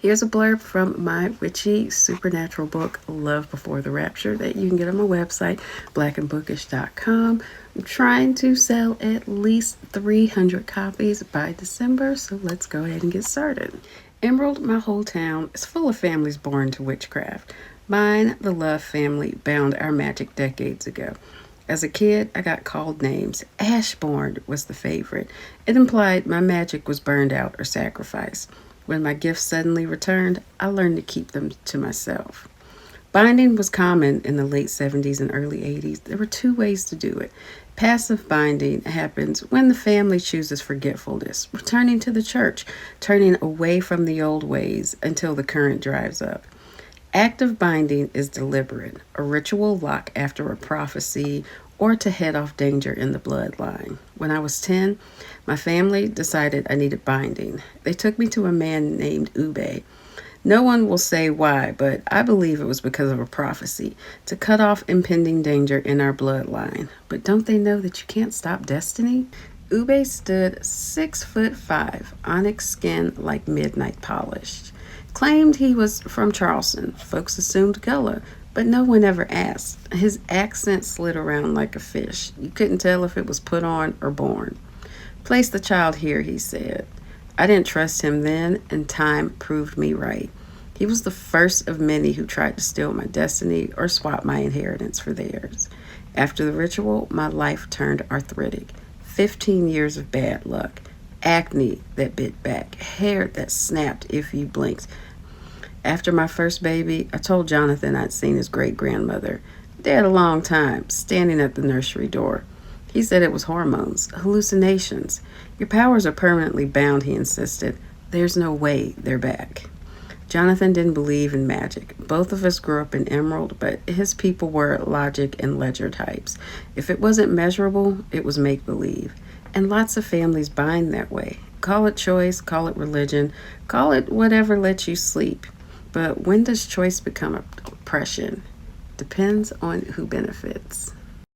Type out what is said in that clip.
Here's a blurb from my witchy supernatural book, Love Before the Rapture, that you can get on my website, blackandbookish.com. I'm trying to sell at least 300 copies by December, so let's go ahead and get started. Emerald, my whole town, is full of families born to witchcraft. Mine, the Love family, bound our magic decades ago. As a kid, I got called names. Ashbourne was the favorite. It implied my magic was burned out or sacrificed. When my gifts suddenly returned, I learned to keep them to myself. Binding was common in the late 70s and early 80s. There were two ways to do it. Passive binding happens when the family chooses forgetfulness, returning to the church, turning away from the old ways until the current dries up. Active binding is deliberate, a ritual lock after a prophecy or to head off danger in the bloodline. When I was 10, my family decided I needed binding. They took me to a man named Ube. No one will say why, but I believe it was because of a prophecy to cut off impending danger in our bloodline. But don't they know that you can't stop destiny? Ube stood 6'5", onyx skin like midnight polished. Claimed he was from Charleston. Folks assumed Gullah, but no one ever asked. His accent slid around like a fish. You couldn't tell if it was put on or born. Place the child here, he said. I didn't trust him then, and time proved me right. He was the first of many who tried to steal my destiny or swap my inheritance for theirs. After the ritual, my life turned arthritic. 15 years of bad luck. Acne that bit back. Hair that snapped if you blinked. After my first baby, I told Jonathan I'd seen his great-grandmother, dead a long time, standing at the nursery door. He said it was hormones, hallucinations. Your powers are permanently bound, he insisted. There's no way they're back. Jonathan didn't believe in magic. Both of us grew up in Emerald, but his people were logic and ledger types. If it wasn't measurable, it was make-believe. And lots of families bind that way. Call it choice, call it religion, call it whatever lets you sleep. But when does choice become oppression? Depends on who benefits.